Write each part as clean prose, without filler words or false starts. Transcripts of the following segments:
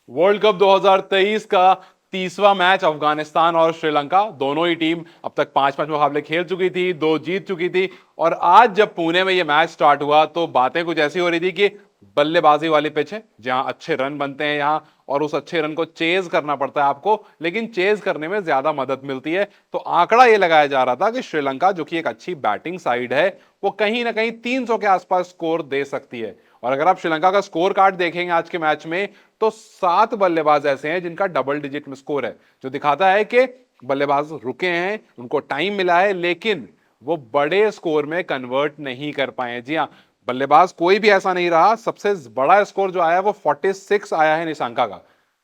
World cup 2023 का तीसरा match Afghanistan और श्रीलंका, दोनों ही टीम अब तक पांच पांच मुकाबले खेल चुकी थी, दो जीत चुकी थी। और आज जब पुणे में ये मैच स्टार्ट हुआ तो बातें कुछ ऐसी हो रही थी कि बल्लेबाजी वाली पिच है जहां अच्छे रन बनते हैं यहाँ, और उस अच्छे रन को चेज करना पड़ता है आपको, लेकिन चेज करने में ज्यादा मदद मिलती है। तो आंकड़ा ये लगाया जा रहा था कि श्रीलंका, जो कि एक अच्छी बैटिंग साइड है, वो कहीं ना कहीं 300 के आसपास स्कोर दे सकती है। और अगर आप श्रीलंका का स्कोर कार्ड देखेंगे आज के मैच में, तो 7 बल्लेबाज ऐसे हैं जिनका डबल डिजिट में स्कोर है, जो दिखाता है कि बल्लेबाज रुके हैं, उनको टाइम मिला है, लेकिन वो बड़े स्कोर में कन्वर्ट नहीं कर पाए। जी हाँ, बल्लेबाज कोई भी ऐसा नहीं रहा। सबसे बड़ा स्कोर जो आया वो 46 आया है निशांका का।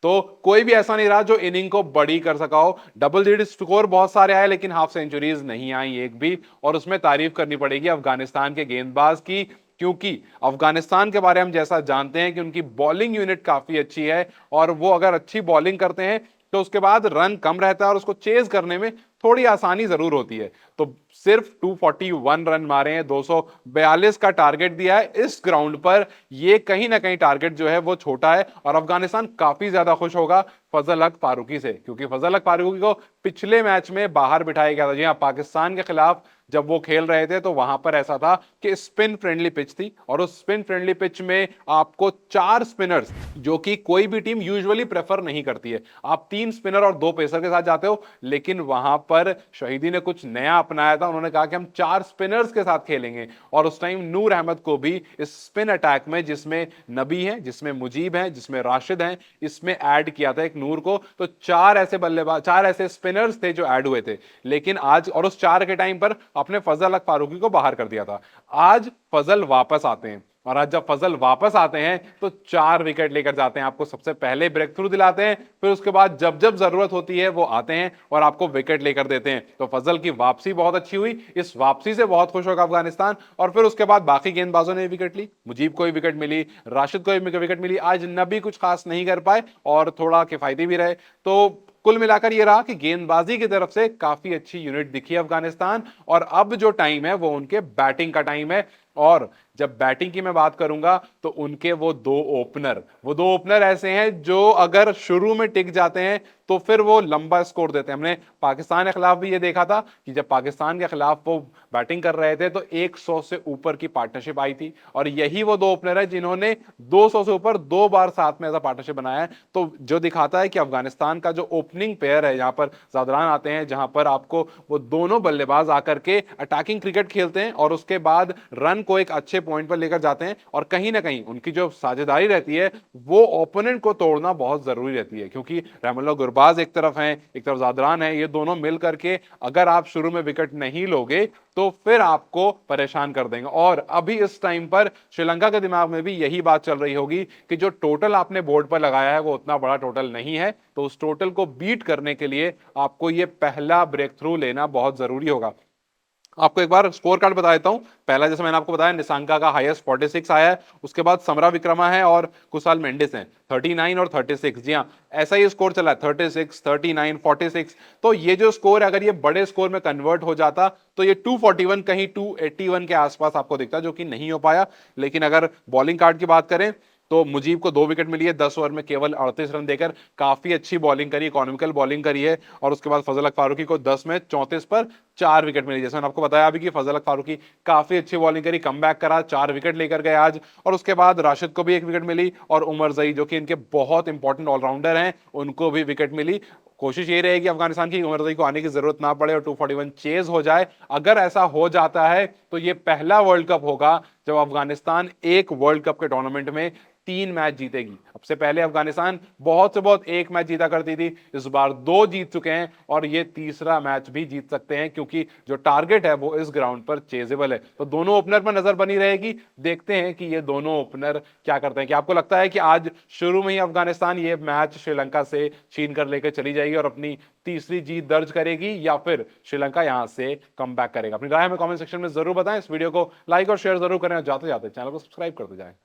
तो कोई भी ऐसा नहीं रहा जो इनिंग को बड़ी कर सका हो। डबल डिजिट स्कोर बहुत सारे आए, लेकिन हाफ सेंचुरीज नहीं आई एक भी। और उसमें तारीफ करनी पड़ेगी अफगानिस्तान के गेंदबाज की, क्योंकि अफगानिस्तान के बारे में हम जैसा जानते हैं कि उनकी बॉलिंग यूनिट काफी अच्छी है, और वो अगर अच्छी बॉलिंग करते हैं तो उसके बाद रन कम रहता है और उसको चेज करने में थोड़ी आसानी जरूर होती है। तो सिर्फ 241 रन मारे हैं, 242 का टारगेट दिया है इस ग्राउंड पर। ये कहीं ना कहीं टारगेट जो है वो छोटा है, और अफगानिस्तान काफी ज्यादा खुश होगा फजल हक फारूकी से, क्योंकि फजल हक फारूकी को पिछले मैच में बाहर बिठाया गया था। जी हाँ, पाकिस्तान के खिलाफ जब वो खेल रहे थे तो वहां पर ऐसा था कि स्पिन फ्रेंडली पिच थी, और उस स्पिन फ्रेंडली पिच में आपको 4 स्पिनर्स, जो कि कोई भी टीम यूजुअली प्रेफर नहीं करती है, आप 3 स्पिनर और 2 पेसर के साथ जाते हो, लेकिन वहां पर शहीदी ने कुछ नया अपनाया था। उन्होंने कहा कि हम 4 स्पिनर्स के साथ खेलेंगे, और उस टाइम नूर अहमद को भी इस स्पिन अटैक में, जिसमें नबी है, जिसमें मुजीब है, जिसमें राशिद हैं, इसमें ऐड किया था एक नूर को। तो 4 ऐसे बल्लेबाज, 4 ऐसे स्पिनर्स थे जो ऐड हुए थे। लेकिन आज, और उस 4 के टाइम पर आपने फजल हक फारूकी को बाहर कर दिया था। आज फजल वापस आते हैं, और आज जब फजल वापस आते हैं तो 4 विकेट लेकर जाते हैं, आपको सबसे पहले ब्रेक थ्रू दिलाते हैं, फिर उसके बाद जब जब जरूरत होती है वो आते हैं और आपको विकेट लेकर देते हैं। तो फजल की वापसी बहुत अच्छी हुई, इस वापसी से बहुत खुश होगा अफगानिस्तान। और फिर उसके बाद बाकी गेंदबाजों ने विकेट ली, मुजीब को भी विकेट मिली, राशिद को भी विकेट मिली। आज नबी कुछ खास नहीं कर पाए और थोड़ा किफायती भी रहे। तो कुल मिलाकर यह रहा कि गेंदबाजी की तरफ से काफी अच्छी यूनिट दिखी अफगानिस्तान, और अब जो टाइम है वो उनके बैटिंग का टाइम है। और जब बैटिंग की मैं बात करूंगा तो उनके वो दो ओपनर ऐसे हैं जो अगर शुरू में टिक जाते हैं तो फिर वो लंबा स्कोर देते हैं। हमने पाकिस्तान के खिलाफ भी ये देखा था कि जब पाकिस्तान के खिलाफ वो बैटिंग कर रहे थे तो 100 से ऊपर की पार्टनरशिप आई थी, और यही वो दो ओपनर है जिन्होंने 200 से ऊपर 2 बार साथ में ऐसा पार्टनरशिप बनाया है। तो जो दिखाता है कि अफगानिस्तान का जो ओपनिंग पेयर है, यहाँ पर जादरान आते हैं, जहां पर आपको वो दोनों बल्लेबाज आकर के अटैकिंग क्रिकेट खेलते हैं और उसके बाद रन को एक अच्छे पॉइंट पर लेकर जाते हैं। और कहीं ना कहीं उनकी जो साझेदारी रहती है वो ओपोनेंट को तोड़ना बहुत जरूरी रहती है, क्योंकि रहमुल्ला गुरबाज एक तरफ हैं, एक तरफ जादरान है, ये दोनों मिल करके अगर आप शुरू में विकेट नहीं लोगे तो फिर आपको परेशान कर देंगे। और अभी इस टाइम पर श्रीलंका के दिमाग में भी यही बात चल रही होगी कि जो टोटल आपने बोर्ड पर लगाया है वो उतना बड़ा टोटल नहीं है, तो उस टोटल को बीट करने के लिए आपको ये पहला ब्रेक थ्रू लेना बहुत जरूरी होगा। आपको एक बार स्कोर कार्ड बता देता हूं। पहला, जैसे मैंने आपको बताया, निशांका का हाईएस्ट 46 आया है, उसके बाद समरा विक्रमा है और कुशाल मेंडिस हैं 39 और 36। जी हाँ, ऐसा ही स्कोर चला है 36, 39, 46। तो ये जो स्कोर है, अगर ये बड़े स्कोर में कन्वर्ट हो जाता तो ये 241 कहीं 281 के आसपास आपको दिखता, जो कि नहीं हो पाया। लेकिन अगर बॉलिंग कार्ड की बात करें तो मुजीब को 2 विकेट मिली है 10 ओवर में केवल 38 रन देकर, काफी अच्छी बॉलिंग करी, इकोनॉमिकल बॉलिंग करी है। और उसके बाद फजल हक फारूकी को 10 में 34 पर 4 विकेट मिली। जैसे मैंने आपको बताया अभी कि फजल हक फारूकी काफी अच्छी बॉलिंग करी, कमबैक करा, 4 विकेट लेकर गए आज। और उसके बाद राशिद को भी 1 विकेट मिली, और उमर जई, जो कि इनके बहुत इंपॉर्टेंट ऑलराउंडर हैं, उनको भी विकेट मिली। कोशिश ये रहेगी अफगानिस्तान की, उमर जई को आने की जरूरत ना पड़े और 241 चेज हो जाए। अगर ऐसा हो जाता है तो ये पहला वर्ल्ड कप होगा जब अफगानिस्तान एक वर्ल्ड कप के टूर्नामेंट में 3 मैच जीतेगी। अब से पहले अफगानिस्तान बहुत से बहुत 1 मैच जीता करती थी, इस बार 2 जीत चुके हैं, और ये तीसरा मैच भी जीत सकते हैं, क्योंकि जो टारगेट है वो इस ग्राउंड पर चेजेबल है। तो दोनों ओपनर पर नजर बनी रहेगी। देखते हैं कि ये दोनों ओपनर क्या करते हैं। कि आपको लगता है कि आज शुरू में ही अफगानिस्तान ये मैच श्रीलंका से छीन कर लेकर चली जाएगी और अपनी तीसरी जीत दर्ज करेगी, या फिर श्रीलंका यहां से कम बैक करेगा? अपनी राय हमें कमेंट सेक्शन में जरूर बताएं। इस वीडियो को लाइक और शेयर जरूर करें, और जाते जाते चैनल को सब्सक्राइब करते जाएं।